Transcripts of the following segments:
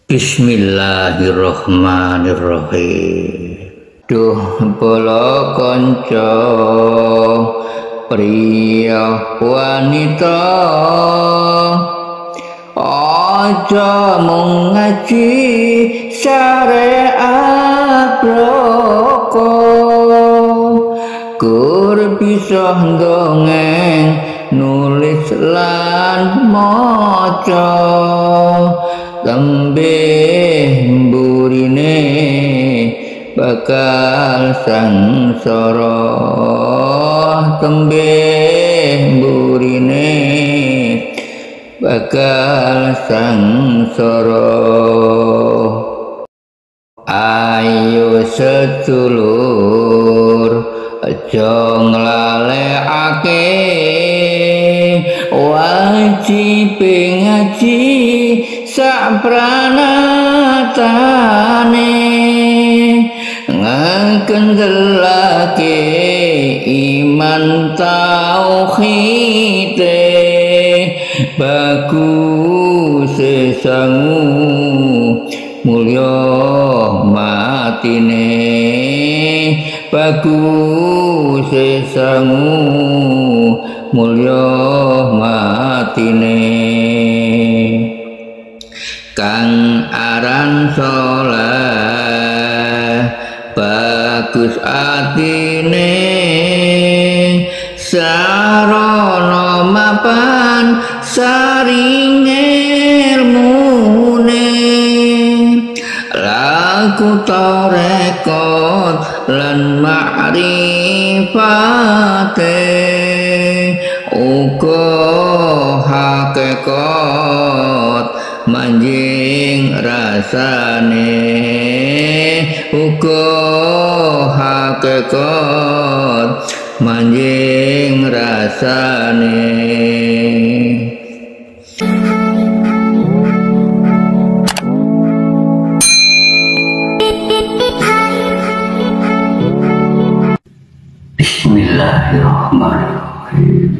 Bismillahirrahmanirrahim. Duh bala kanca priya wanita, aja mung ngaji syariat bloko, kur bisa ndongeng nulis lan maca, tembe mburine bakal sangsara, tembe mburine bakal sangsara. Ayo sedulur aja nglalekake wajib ngaji sak pranatane, ngekendelake iman tauhide, bagus sangu mulya matine, bagus sangu mulya matine. Kang aran saleh bagus atine, sarana mapan saring ilmune, laku tarekot lan ma'rifate, uga hakikat manjing rasane, uga hakikat manjing rasane. Bismillahirrahmanirrahim.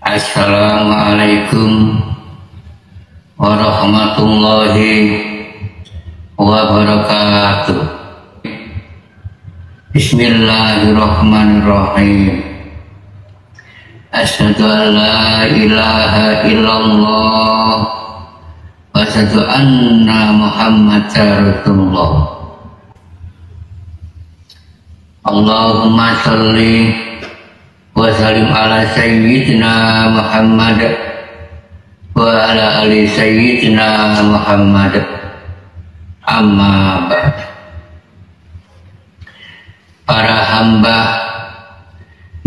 Assalamualaikum warahmatullahi wabarakatuh. Bismillahirrahmanirrahim. Asyhadu an la ilaha illallah wa asyhadu anna Muhammadar Rasulullah. Allahumma sholli wa sallim ala sayyidina Muhammad wa ala ali sayyidina Muhammad, amma ba'd. Para hamba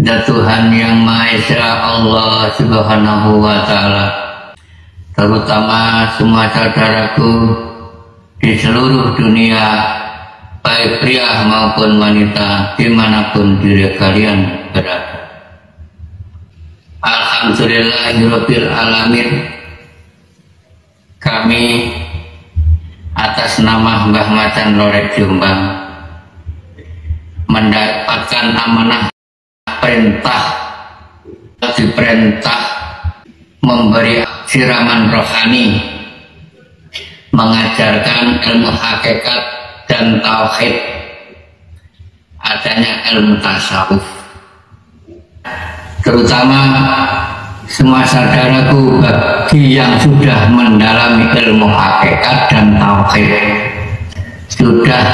dan Tuhan yang Maha Esa Allah Subhanahu wa Ta'ala, terutama semua saudaraku di seluruh dunia, baik pria maupun wanita, dimanapun diri kalian berada. Alhamdulillahirabbil alamin. Kami atas nama Mbah Macan Lorek Jombang mendapatkan amanah diperintah memberi siraman rohani, mengajarkan ilmu hakikat dan tauhid, adanya ilmu tasawuf. Terutama semua saudaraku bagi yang sudah mendalami ilmu hakikat dan tauhid, sudah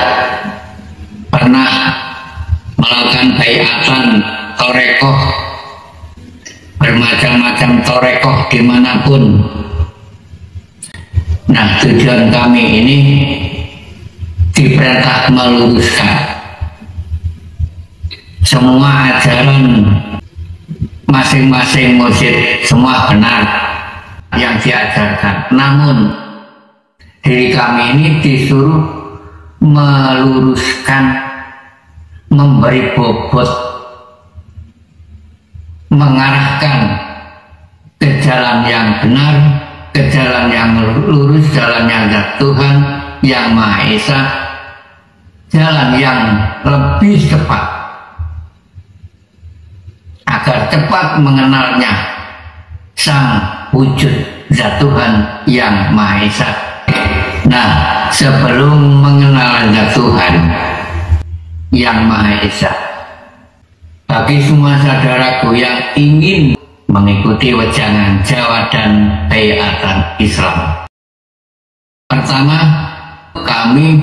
pernah melakukan baiatan torekoh, bermacam-macam torekoh dimanapun. Nah, tujuan kami ini diperintah meluruskan semua ajaran masing-masing mursyid, semua benar yang diajarkan. Namun diri kami ini disuruh meluruskan, memberi bobot, mengarahkan ke jalan yang benar, ke jalan yang lurus, jalannya zat Tuhan yang Maha Esa, jalan yang lebih cepat, agar cepat mengenalnya, sang wujud zat Tuhan yang Maha Esa. Nah, sebelum mengenal zat Tuhan yang Maha Esa, bagi semua saudaraku yang ingin mengikuti wejangan Jawa dan Bayatan Islam, pertama, kami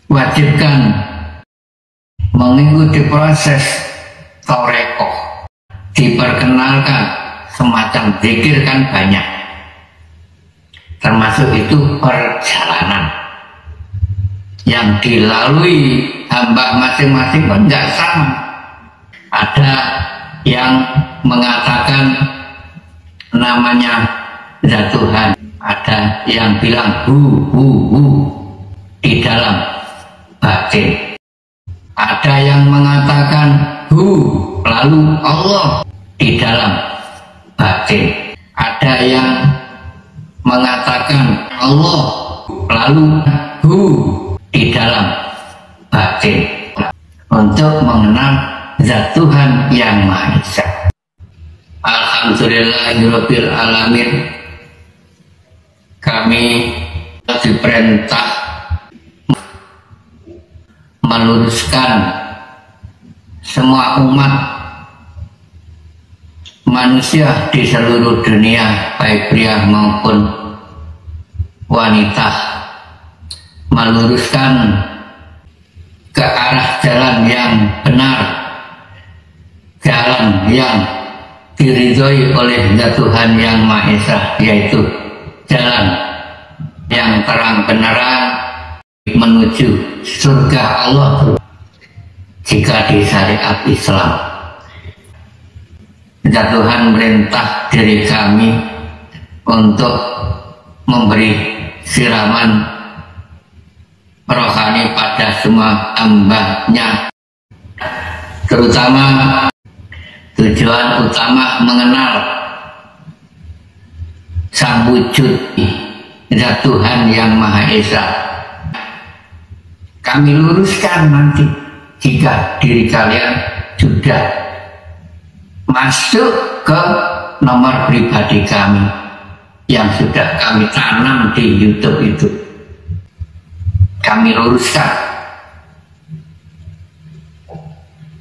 wajibkan mengikuti proses Torekoh. Diperkenalkan semacam zikir kan banyak, termasuk itu perjalanan yang dilalui hamba masing-masing pun nggak sama. Ada yang mengatakan namanya zat Tuhan, ada yang bilang hu di dalam batin, ada yang mengatakan hu lalu Allah di dalam batin, ada yang mengatakan Allah lalu hu di dalam batin, untuk mengenal zat Tuhan yang Maha Esa. Alhamdulillahirabbil alamin, kami diperintah meluruskan semua umat manusia di seluruh dunia, baik pria maupun wanita, meluruskan ke arah jalan yang benar, jalan yang diridhoi oleh zat Tuhan yang Maha Esa, yaitu jalan yang terang benerang menuju surga Allah jika di syariat Islam. Zat Tuhan merintah diri kami untuk memberi siraman rohani pada semua hamba-Nya, terutama tujuan utama mengenal sang wujud zat Tuhan yang Maha Esa. Kami luruskan nanti jika diri kalian sudah masuk ke nomor pribadi kami yang sudah kami tanam di YouTube itu. Kami luruskan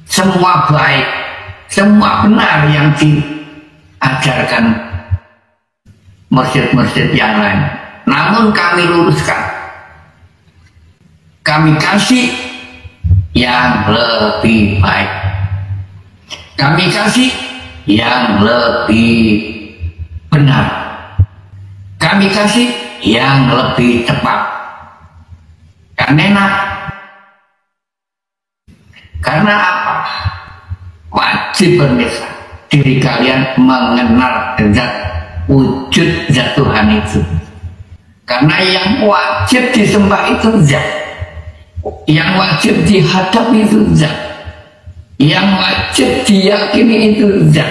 semua baik, semua benar yang diajarkan mursyid-mursyid yang lain. Namun kami luruskan, kami kasih yang lebih baik, kami kasih yang lebih benar, kami kasih yang lebih tepat. Karena enak. Karena apa? Wajib pemirsa, diri kalian mengenal zat wujud zat Tuhan itu. Karena yang wajib disembah itu zat, yang wajib dihadap itu zat, yang wajib diyakini itu zat.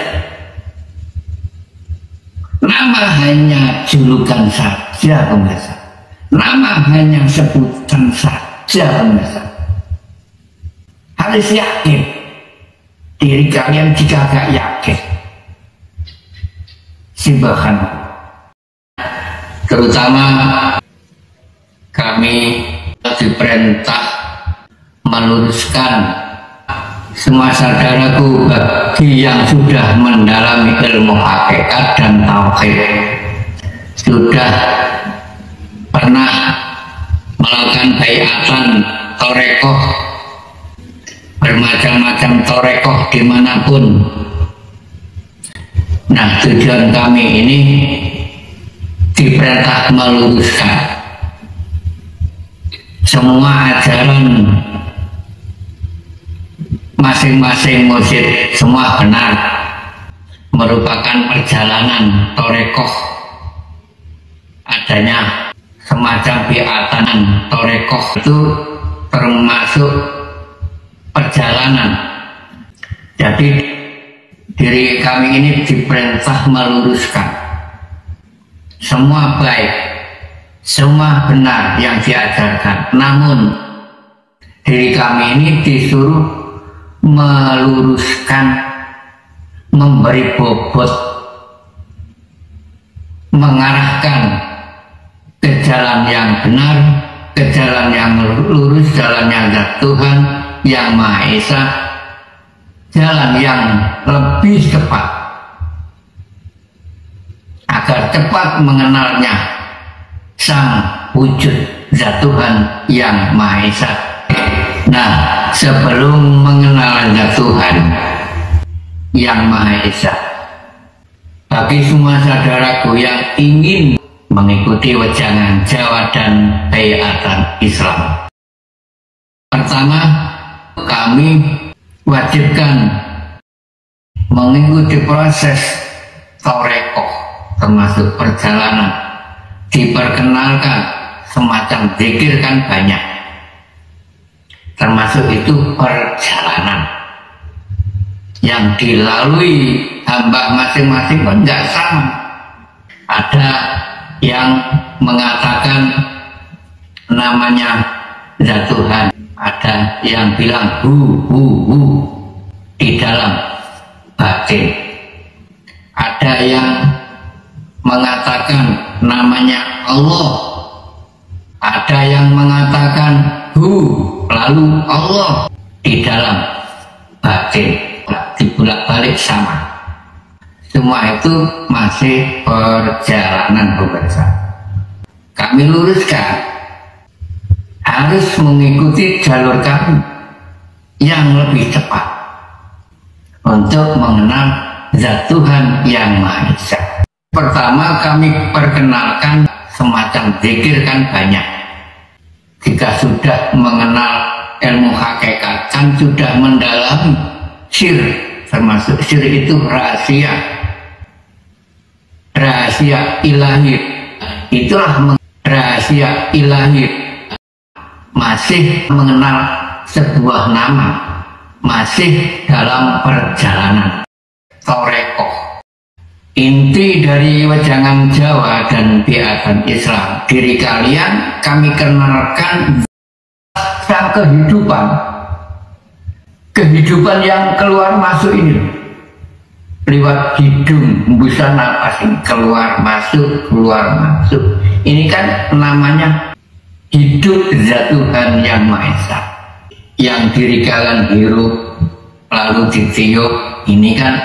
Nama hanya julukan saja pemirsa, nama hanya sebutan saja pemirsa. Harus yakin diri kalian. Jika gak yakin, Subhanallah. Terutama kami diperintah meluruskan semua saudaraku bagi yang sudah mendalami ilmu hakikat dan tauhid, sudah pernah melakukan bayatan torekoh, bermacam-macam torekoh dimanapun. Nah, tujuan kami ini diperintah meluruskan semua ajaran masing-masing mursyid, semua benar, merupakan perjalanan torekoh. Adanya semacam biatan torekoh itu termasuk perjalanan. Jadi diri kami ini diperintah meluruskan semua baik, semua benar yang diajarkan. Namun diri kami ini disuruh meluruskan, memberi bobot mengarahkan ke jalan yang benar, ke jalan yang lurus, jalannya zat Tuhan yang Maha Esa, jalan yang lebih cepat, agar cepat mengenalnya sang wujud zat Tuhan yang Maha Esa. Nah, sebelum mengenal zat Tuhan yang Maha Esa, bagi semua saudaraku yang ingin mengikuti wejangan Jawa dan Bayatan Islam, pertama, kami wajibkan mengikuti proses Torekoh, termasuk perjalanan. Diperkenalkan semacam zikir kan banyak, termasuk itu perjalanan yang dilalui hamba masing-masing pun nggak sama. Ada yang mengatakan namanya zat Tuhan, ada yang bilang hu di dalam batin, ada yang mengatakan namanya Allah, ada yang mengatakan lalu Allah di dalam batin, dibulak-balik sama. Semua itu masih perjalanan pemirsa. Kami luruskan, harus mengikuti jalur kami yang lebih cepat untuk mengenal zat Tuhan yang Maha Esa. Pertama, kami perkenalkan semacam zikir kan banyak. Jika sudah mengenal ilmu hakikat, kan sudah mendalami sir, termasuk sir itu rahasia ilahi. Itulah rahasia ilahi. Masih mengenal sebuah nama, masih dalam perjalanan Torekoh. Inti dari wejangan Jawa dan Bayatan Islam, diri kalian kami kenalkan sang kehidupan yang keluar masuk ini, lewat hidung, hembusan napas ini, keluar masuk. Ini kan namanya hidup zat Tuhan yang Maha Esa, yang diri kalian hirup lalu ditiup. Ini kan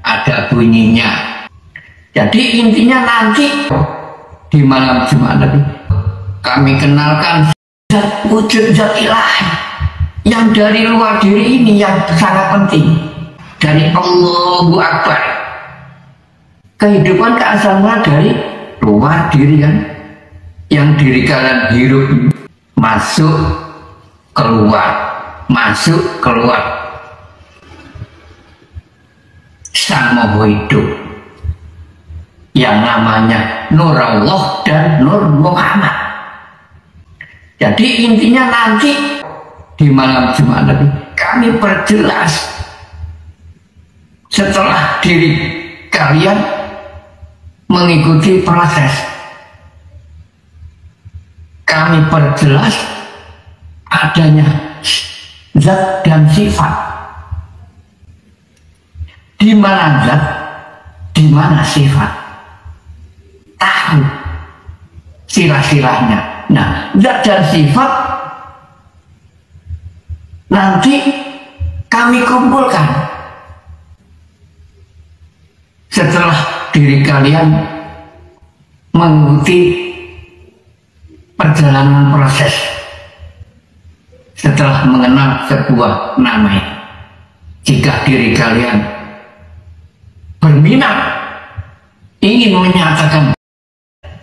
ada bunyinya. Jadi intinya nanti di malam Jumat nanti kami kenalkan zat wujud zat ilahi yang dari luar diri ini, yang sangat penting, dari Allahu Akbar. Kehidupan keasalannya dari luar diri kan, yang diri kalian hirup, masuk keluar, sang Maha Hidup yang namanya Nur Allah dan Nur Muhammad. Jadi intinya nanti di malam Jumat nanti kami perjelas, setelah diri kalian mengikuti proses, kami perjelas adanya zat dan sifat. Di mana zat, di mana sifat, tahu silah-silahnya. Nah, zat dan sifat nanti kami kumpulkan setelah diri kalian mengikuti perjalanan proses, setelah mengenal sebuah nama. Jika diri kalian berminat ingin menyatakan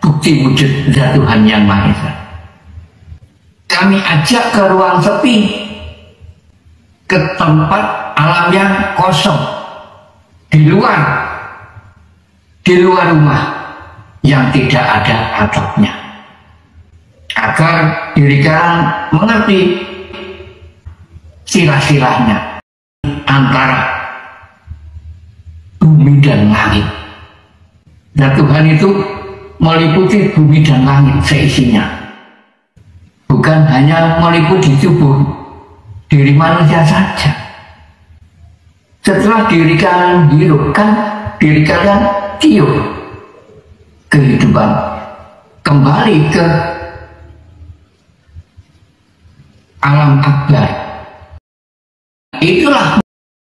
bukti wujud zat Tuhan yang Maha Esa, kami ajak ke ruang sepi, ke tempat alam yang kosong, di luar rumah yang tidak ada atapnya, agar diri kalian mengerti silah-silahnya antara bumi dan langit. Dan Tuhan itu meliputi bumi dan langit seisinya, bukan hanya meliputi tubuh diri manusia saja. Setelah diri kalian hirupkan, diri kalian tiup kehidupan, kembali ke alam akbar. Itulah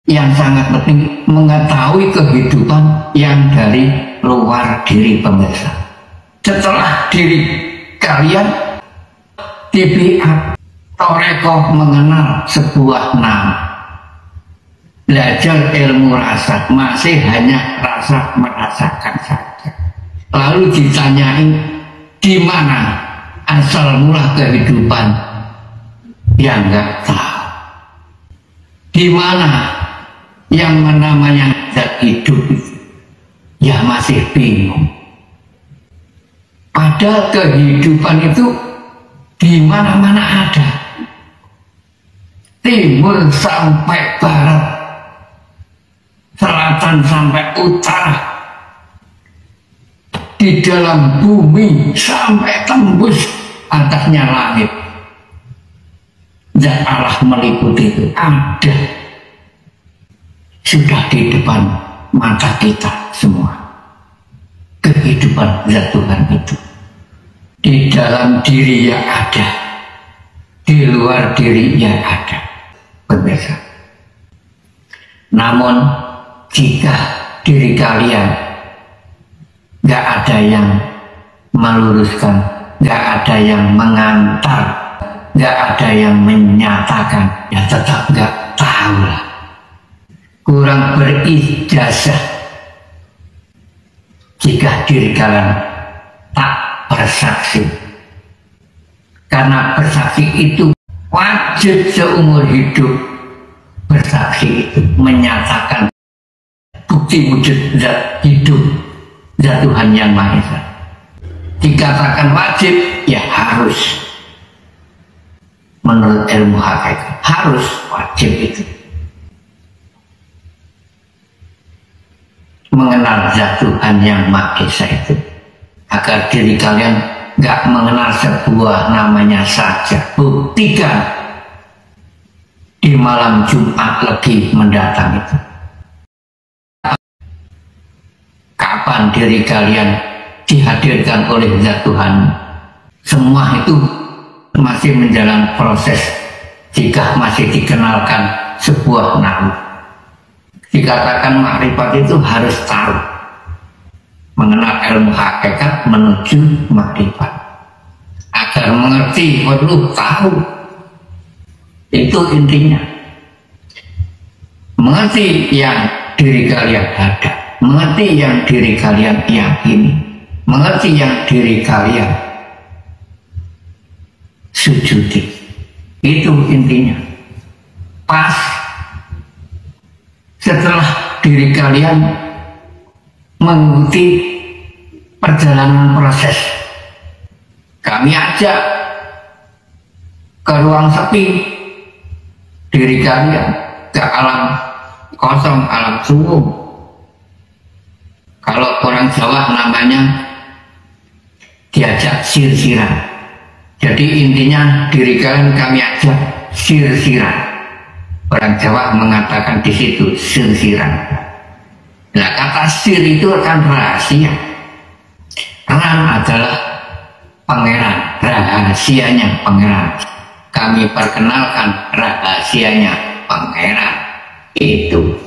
yang sangat penting, mengetahui kehidupan yang dari luar diri pemirsa. Setelah diri kalian tibiat torekoh mengenal sebuah nama, belajar ilmu rasa, masih hanya rasa merasakan saja. Lalu ditanyai di mana asal mula kehidupan, yang nggak tahu. Di mana yang namanya zat hidup itu, ya masih bingung. Padahal kehidupan itu di mana-mana ada, timur sampai barat, selatan sampai utara, di dalam bumi sampai tembus atasnya langit. Zat Allah meliputi itu ada, sudah di depan mata kita semua. Kehidupan zat Tuhan itu di dalam diri ya ada, di luar diri ya ada, pemirsa. Namun jika diri kalian gak ada yang meluruskan, gak ada yang mengantar, gak ada yang menyatakan, ya tetap gak tahu lah. Kurang berijazah jika diri kalian tak bersaksi. Karena bersaksi itu wajib seumur hidup. Bersaksi itu menyatakan bukti wujud zat hidup, zat Tuhan yang Maha Esa. Dikatakan wajib, ya harus. Menurut ilmu hakikat harus, wajib itu. Mengenal zat Tuhan yang Maha Esa itu, agar diri kalian gak mengenal sebuah namanya saja. Buktikan di malam Jumat Legi mendatang itu. Kapan diri kalian dihadirkan oleh zat Tuhan? Semua itu masih menjalani proses. Jika masih dikenalkan sebuah nama, dikatakan makrifat itu harus tahu, mengenal ilmu hakikat menuju makrifat. Agar mengerti perlu tahu, itu intinya. Mengerti yang diri kalian ada, mengerti yang diri kalian yakini, mengerti yang diri kalian sujudi. Itu intinya. Pas setelah diri kalian mengikuti perjalanan proses, kami ajak ke ruang sepi diri kalian, ke alam kosong, alam sungguh. Kalau orang Jawa namanya diajak sir-siran. Jadi intinya diri kalian kami ajak sir-siran. Orang Jawa mengatakan di situ sir-siran. Nah, kata sir itu kan rahasia. Ran adalah pangeran, rahasianya pangeran. Kami perkenalkan rahasianya pangeran itu.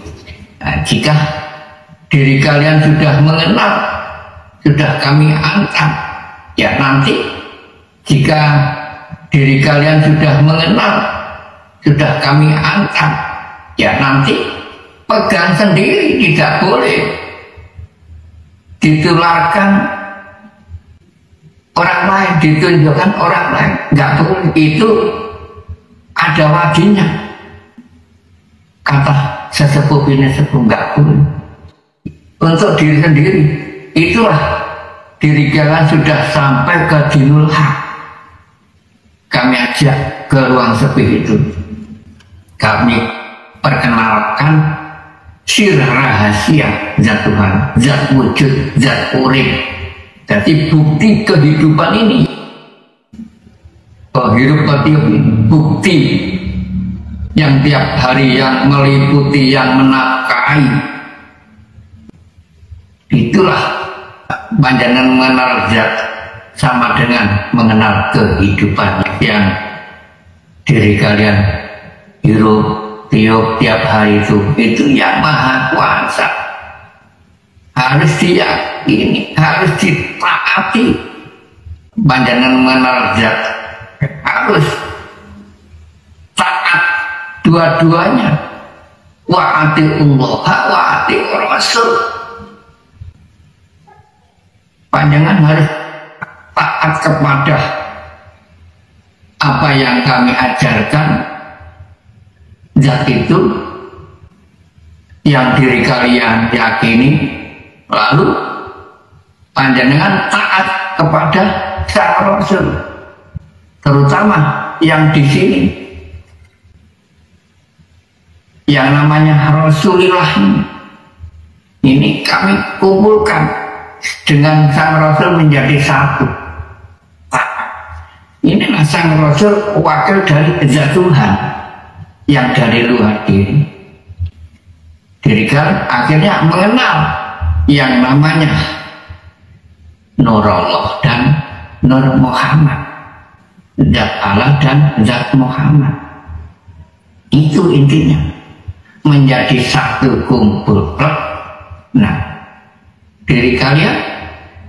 Nah, jika diri kalian sudah mengenal, sudah kami angkat, ya nanti jika diri kalian sudah mengenal, sudah kami angkat, ya nanti pegang sendiri, tidak boleh ditularkan orang lain, ditunjukkan orang lain, nggak boleh. Itu ada wajinya. Kata sesepuh ini sepuh, nggak boleh. Untuk diri sendiri, itulah diri kalian sudah sampai ke dinul haq. Kami ajak ke ruang sepi itu. Kami perkenalkan sir rahasia zat Tuhan, zat wujud, zat urip. Jadi bukti kehidupan ini, kehidupan ini, bukti yang tiap hari, yang meliputi, yang menafkahi. Itulah panjenengan mengenal zat sama dengan mengenal kehidupan yang diri kalian hirup tiup tiap hari itu yang maha kuasa, harus diyakini, harus ditaati. Panjenengan mengenal zat harus taat dua-duanya, wa atiullah wa atiur rasul. Panjenengan harus taat kepada apa yang kami ajarkan, zat itu yang diri kalian yakini, lalu panjenengan taat kepada sang Rasul, terutama yang di sini yang namanya Rasulullah ini kami kumpulkan dengan sang Rasul menjadi satu. Inilah sang Rasul wakil dari zat Tuhan yang dari luar diri. Diri kan akhirnya mengenal yang namanya Nur Allah dan Nur Muhammad, zat Allah dan zat Muhammad. Itu intinya, menjadi satu kumpul. Nah, diri kalian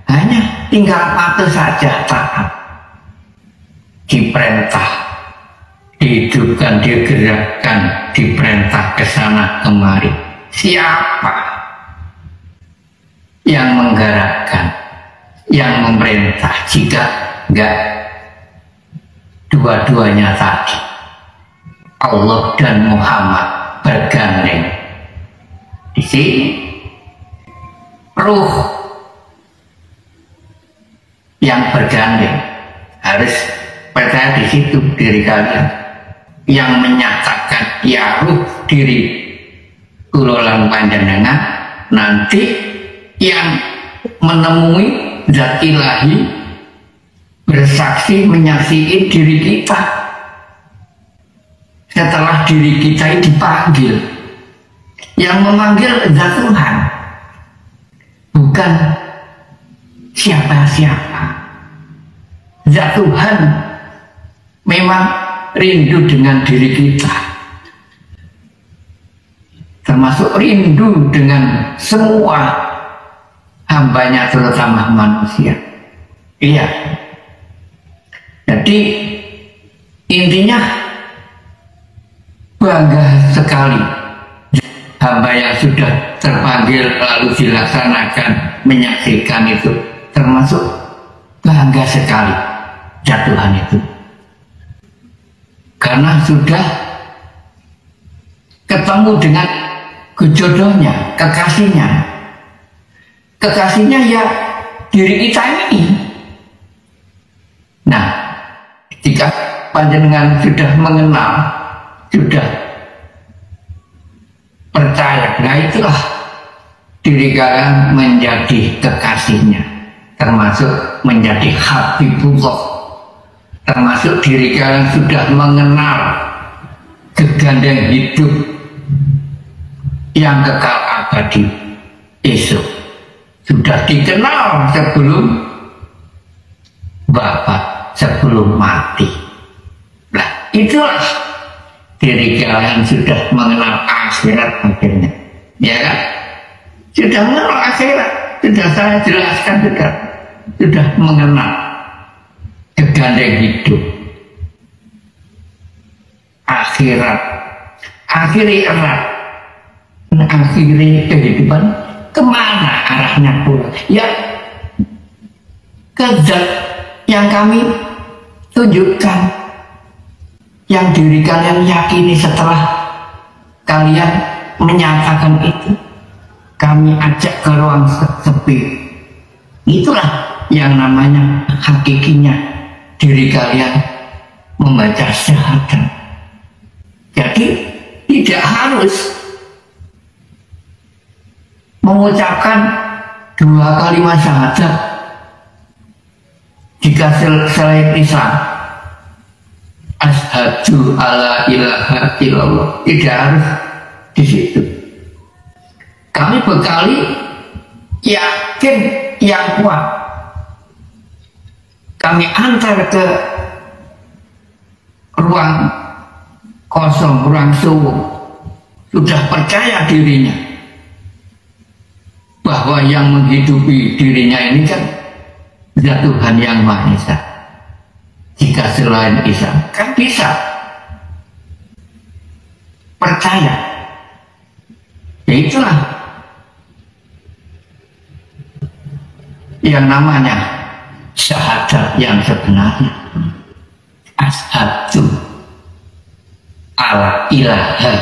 hanya tinggal patuh saja, taat, diperintah, dihidupkan, digerakkan, diperintah ke sana kemari. Siapa yang menggerakkan, yang memerintah jika enggak dua-duanya tadi, Allah dan Muhammad bergandeng di sini? Ruh yang bergandeng harus percaya di situ diri kalian, yang menyatakan ya ruh diri kulolan panjenengan, nanti yang menemui zat ilahi bersaksi menyaksikan diri kita setelah diri kita ini dipanggil. Yang memanggil zat Tuhan, bukan siapa-siapa. Zat Tuhan memang rindu dengan diri kita, termasuk rindu dengan semua hambanya, terutama manusia. Iya. Jadi intinya bangga sekali hamba yang sudah terpanggil lalu dilaksanakan, menyaksikan itu, termasuk bangga sekali zat Tuhan itu, karena sudah ketemu dengan jodohnya, kekasihnya ya diri kita ini. Nah, ketika panjenengan sudah mengenal, sudah percaya, nah itulah diri kalian menjadi kekasihnya, termasuk menjadi Habibullah, termasuk diri kalian sudah mengenal gegandeng hidup yang kekal abadi esok, sudah dikenal sebelum Bapak, sebelum mati. Nah itulah diri kalian sudah mengenal akhirat akhirnya, ya kan? Sudah mengenal akhirat, sudah saya jelaskan, sudah mengenal gegandeng hidup akhirat, akhiri erat, akhiri kehidupan. Kemana arahnya pula? Ya ke zat yang kami tunjukkan, yang diri kalian yakini setelah kalian menyatakan itu. Kami ajak ke ruang sepi. Itulah yang namanya hakikinya diri kalian membaca syahadat. Jadi tidak harus mengucapkan 2 kalimat syahadat jika selain Islam. Asyhadu alla ilaha illallah, tidak harus di situ. Kami bekali yakin yang kuat kami antar ke ruang kosong, ruang suwung, sudah percaya dirinya bahwa yang menghidupi dirinya ini kan zat Tuhan yang Maha Esa. Jika selain Isa kan bisa percaya, ya itulah yang namanya syahadat yang sebenarnya. Asyhadu alla ilaha,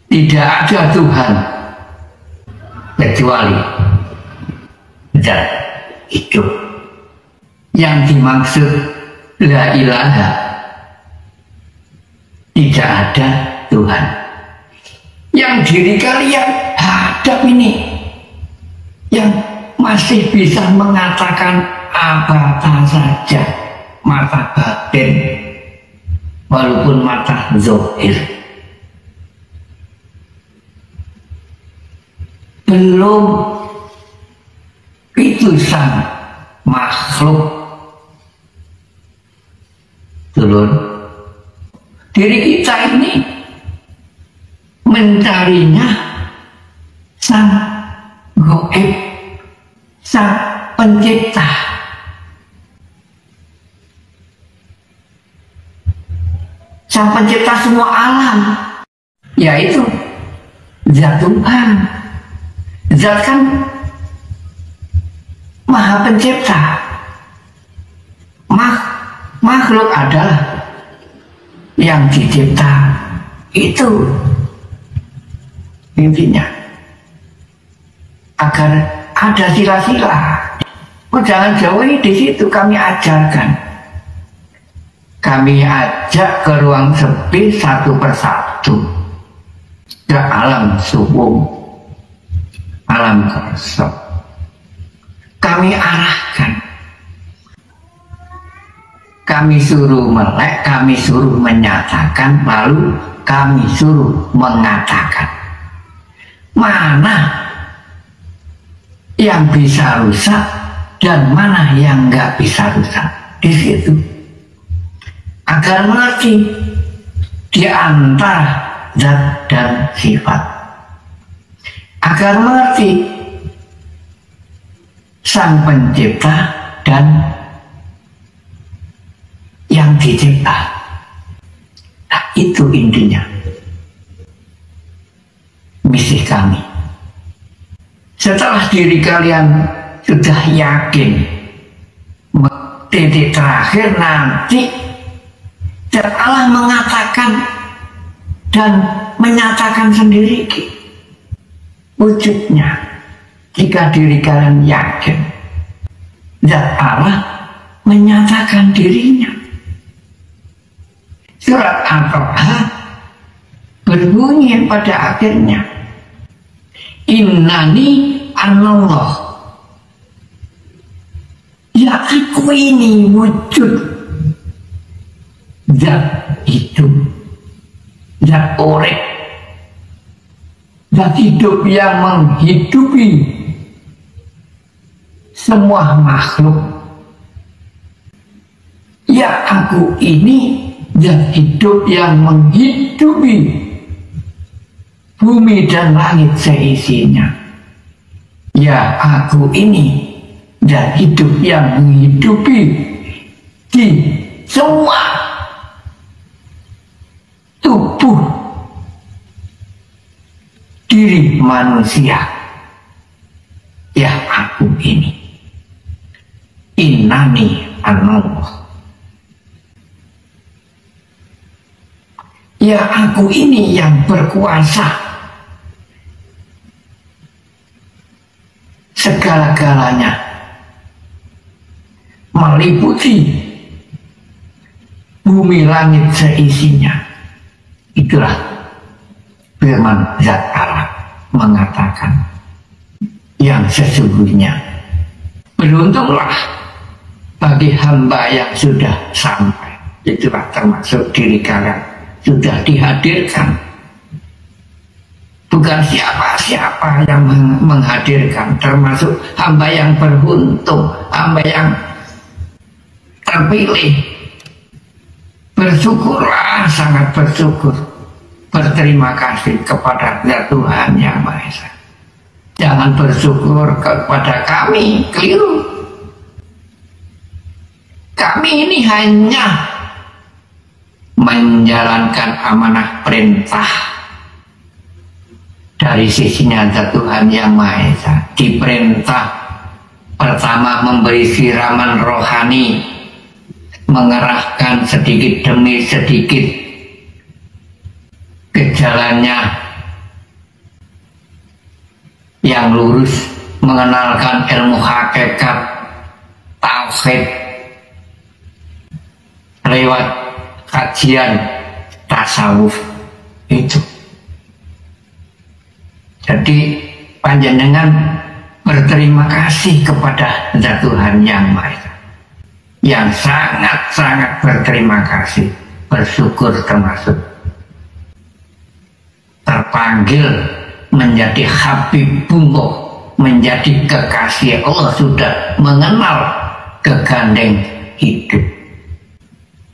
tidak ada Tuhan kecuali zat hidup. Yang dimaksud la ilaha, tidak ada Tuhan. Yang diri kalian hadap ini, yang masih bisa mengatakan apa saja, mata batin walaupun mata zahir, belum itu sang makhluk. Dulur, diri kita ini mencarinya sang gaib, sang pencipta. Sang pencipta semua alam, yaitu zat Tuhan. Zat kan Maha Pencipta. Makhluk adalah yang dicipta. Itu intinya. Agar ada sila-sila. Jangan jauhi di situ, kami ajarkan. Kami ajak ke ruang sepi satu persatu, ke alam suwung, alam kosong. Kami arahkan. Kami suruh melek, kami suruh menyatakan, lalu kami suruh mengatakan. Mana yang bisa rusak dan mana yang nggak bisa rusak. Di situ. Agar mengerti di antara zat dan sifat. Agar mengerti sang pencipta dan yang dicipta. Nah, itu intinya misi kami. Setelah diri kalian sudah yakin, titik terakhir nanti dan Allah mengatakan dan menyatakan sendiri wujudnya. Jika diri kalian yakin, dan Allah menyatakan dirinya. Surat Al-Taha berbunyi pada akhirnya, Innani anallah, ya aku ini wujud, zat hidup, zat urip, zat hidup yang menghidupi semua makhluk. Ya aku ini zat hidup yang menghidupi bumi dan langit seisinya. Ya aku ini zat hidup yang menghidupi di semua tubuh diri manusia. Ya aku ini, Innani anallah, ya aku ini yang berkuasa segala-galanya, meliputi bumi langit seisinya. Itulah firman zat Allah mengatakan yang sesungguhnya. Beruntunglah bagi hamba yang sudah sampai. Itulah termasuk diri kalian sudah dihadirkan bukan siapa-siapa yang menghadirkan, termasuk hamba yang beruntung, hamba yang terpilih. Bersyukurlah, sangat bersyukur, berterima kasih kepada Tuhan Yang Maha Esa. Jangan bersyukur kepada kami, keliru. Kami ini hanya menjalankan amanah perintah dari sisinya Tuhan Yang Maha Esa. Diperintah pertama memberi siraman rohani, mengerahkan sedikit demi sedikit ke jalannya yang lurus, mengenalkan ilmu hakikat tauhid lewat kajian tasawuf itu. Jadi panjenengan berterima kasih kepada Tuhan Yang Maha Esa, yang sangat-sangat berterima kasih, bersyukur, termasuk terpanggil menjadi Habibullah, menjadi kekasih Allah, sudah mengenal kegandeng hidup,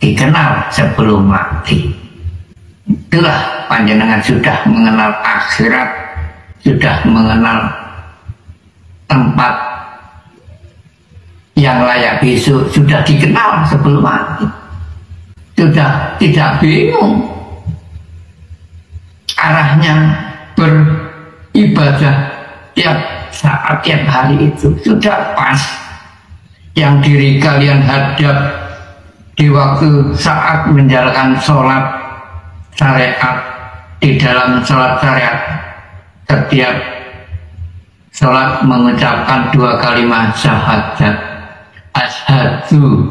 dikenal sebelum mati. Itulah panjenengan sudah mengenal akhirat, sudah mengenal tempat yang layak besok, sudah dikenal sebelum mati, sudah tidak bingung arahnya beribadah tiap saat, tiap hari itu sudah pas. Yang diri kalian hadap di waktu saat menjalankan sholat syariat, di dalam sholat syariat setiap sholat mengucapkan 2 kalimat syahadat, asyhadu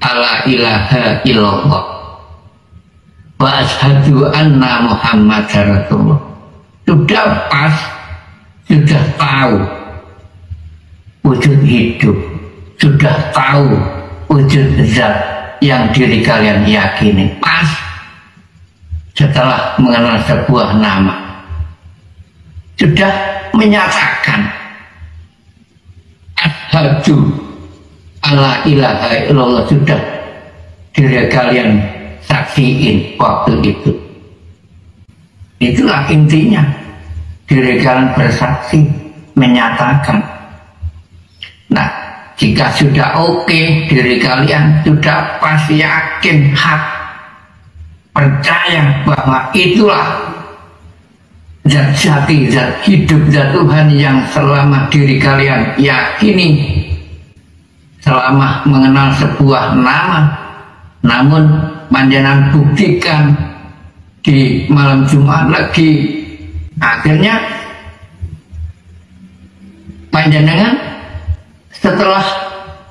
alla ilaha illallah wa asyhadu anna muhammadar rasulullah. Sudah pas, sudah tahu wujud hidup, sudah tahu wujud zat yang diri kalian yakini. Pas setelah mengenal sebuah nama, sudah menyatakan asyhadu alla ilaha illallah, sudah diri kalian saksiin waktu itu. Itulah intinya, diri kalian bersaksi, menyatakan. Nah, jika sudah oke, diri kalian sudah pasti yakin, hak, percaya bahwa itulah zat jati, zat hidup, zat Tuhan yang selama diri kalian yakini, selama mengenal sebuah nama, namun panjenengan buktikan di malam Jumat lagi, akhirnya panjenengan setelah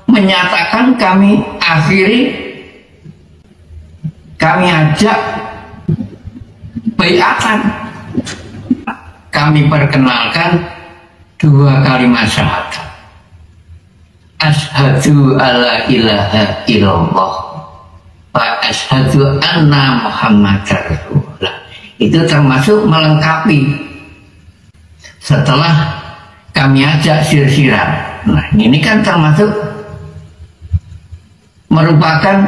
menyatakan, kami akhiri, kami ajak baiatan, kami perkenalkan 2 kalimat syahadat, asyhadu alla ilaha illallah wa asyhadu anna muhammadar rasulullah. Itu termasuk melengkapi setelah kami ajak sir-siran. Nah, ini kan termasuk merupakan,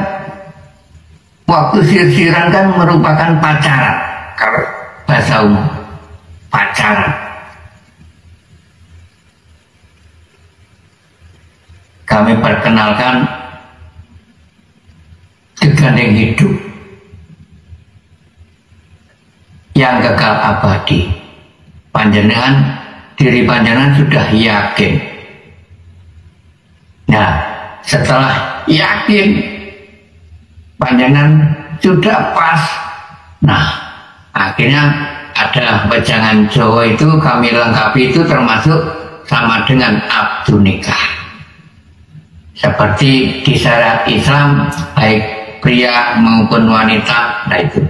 waktu sir-siran kan merupakan pacaran, kalau bahasa umum pacaran. Kami perkenalkan kegandeng hidup yang kekal abadi. Panjenengan, diri panjenengan sudah yakin. Nah, setelah yakin, panjenengan sudah pas. Nah, akhirnya ada wejangan Jawa itu kami lengkapi, itu termasuk sama dengan akdu nikah. Seperti di syariat Islam, baik pria maupun wanita, nah itu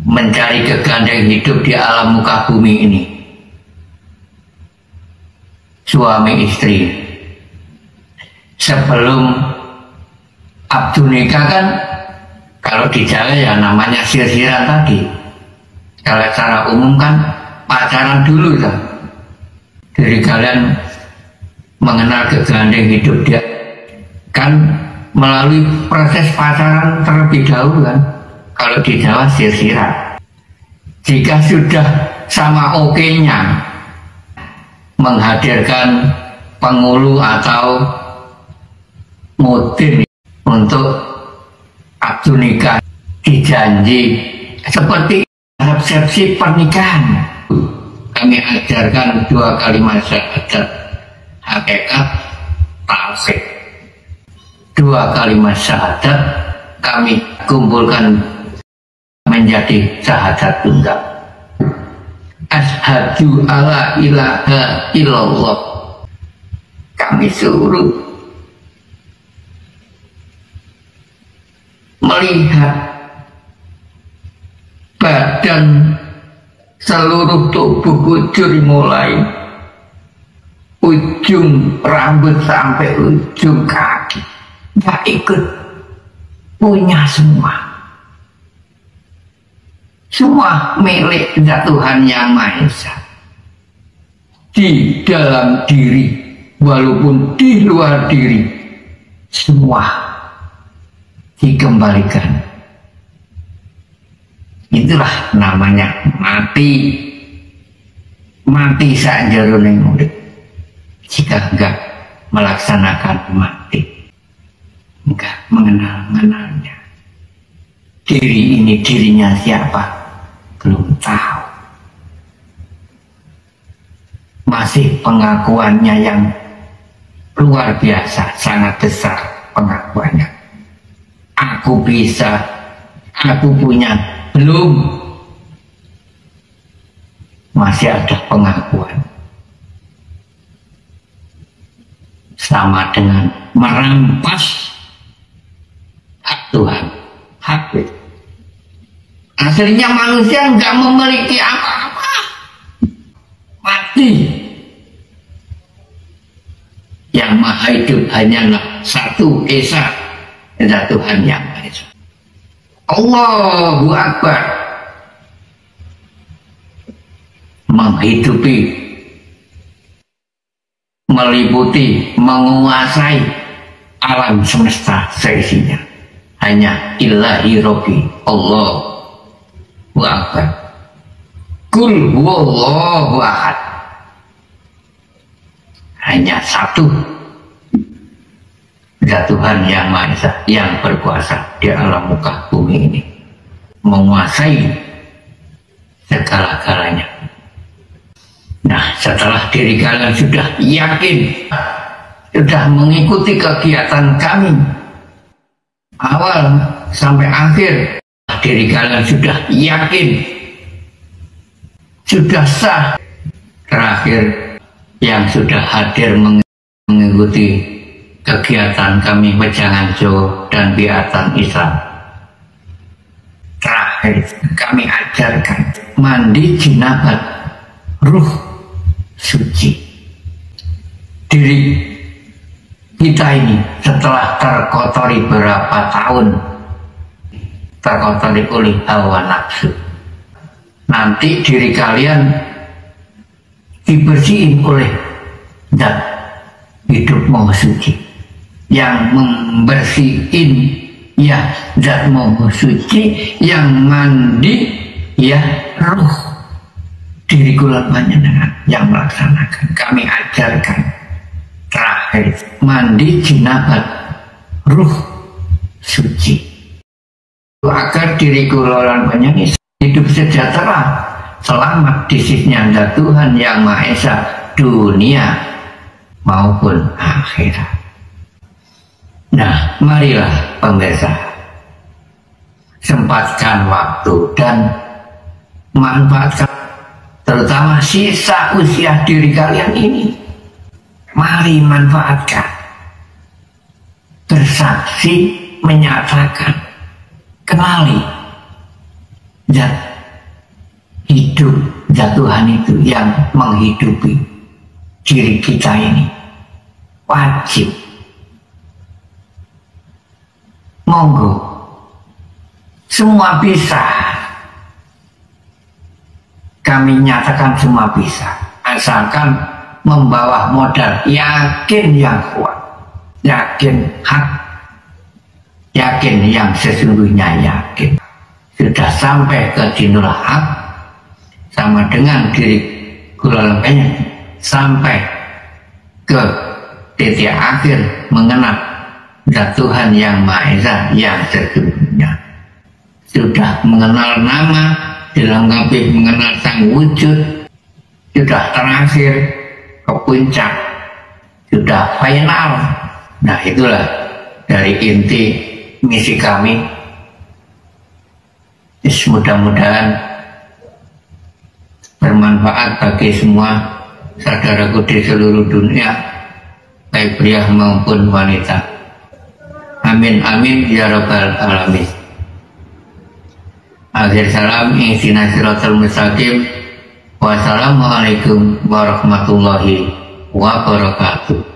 mencari kegandeng hidup di alam muka bumi ini, suami istri. Sebelum akdu nikah kan, kalau di Jawa ya namanya sir-siran tadi, Kalau secara umum kan pacaran dulu kan. Dari kalian mengenal kegandeng hidup dia kan melalui proses pacaran terlebih dahulu kan. Kalau di Jawa sirsirat. Jika sudah sama oke-nya menghadirkan pengulu atau mutin untuk akad nikah, dijanji seperti resepsi pernikahan. Kami ajarkan 2 kalimat syahadat, hakikat, tauhid. 2 kalimat syahadat kami kumpulkan menjadi syahadat tunggal. Asyhadu alla ilaha illallah. Kami suruh melihat badan seluruh tubuh kujur mulai ujung rambut sampai ujung kaki, nggak ikut punya semua milik Tuhan Yang Maha Esa. Di dalam diri walaupun di luar diri semua dikembalikan. Itulah namanya mati saja urip. Jika enggak melaksanakan mati, enggak mengenalnya. Diri ini dirinya siapa? Belum tahu. Masih pengakuannya yang luar biasa, sangat besar pengakuannya. Aku bisa, aku punya, belum. Masih ada pengakuan. Sama dengan merampas hak Tuhan, hak itu. Aslinya manusia nggak memiliki apa-apa, mati. Yang Maha Hidup hanyalah satu Esa, Tuhan Yang Maha Esa. Allahu Akbar. Menghidupi, meliputi, menguasai alam semesta seisinya. Hanya Ilahi Rabbi Allah. Akbar. Kul huwallahu ahad. Hanya satu Zat Tuhan Yang Maha Esa yang berkuasa di alam muka bumi ini, menguasai segala-galanya. Nah, setelah diri kalian sudah yakin, sudah mengikuti kegiatan kami awal sampai akhir, diri kalian sudah yakin, sudah sah, terakhir yang sudah hadir mengikuti kegiatan kami Wejangan Jawa dan Biatan Islam, terakhir kami ajarkan mandi jinabat ruh suci. Diri kita ini setelah terkotori berapa tahun, terkotori oleh hawa nafsu, nanti diri kalian dibersihin oleh Zat Hidup Maha Suci yang membersihin, ya Zat Maha Suci yang mandi, ya ruh diri kula panjenengan yang melaksanakan. Kami ajarkan terakhir mandi jinabat ruh suci agar diri kula lan panjenengan hidup sejahtera, selamat di sisinya Tuhan Yang Maha Esa, dunia maupun akhirat. Nah, marilah pemirsa, sempatkan waktu dan manfaatkan terutama sisa usia diri kalian ini. Mari manfaatkan, bersaksi, menyatakan, kenali Zat hidup, Zat Tuhan itu yang menghidupi diri kita ini. Wajib, monggo, semua bisa. kami nyatakan semua bisa, asalkan membawa modal yakin yang kuat, yakin hak, yakin yang sesungguhnya yakin. Sudah sampai ke dinul hak, sama dengan diri kula lempenya, sampai ke titik akhir mengenal zat Tuhan yang Maha Esa yang sesungguhnya. Sudah mengenal nama, dilengkapi mengenal sang wujud, sudah terakhir ke puncak, sudah final. Nah, itulah dari inti misi kami. Mudah-mudahan bermanfaat bagi semua saudaraku di seluruh dunia, baik pria maupun wanita. Amin amin ya rabbal alamin. Akhir salam, ihdinas siratal mustaqim. Wassalamualaikum warahmatullahi wabarakatuh.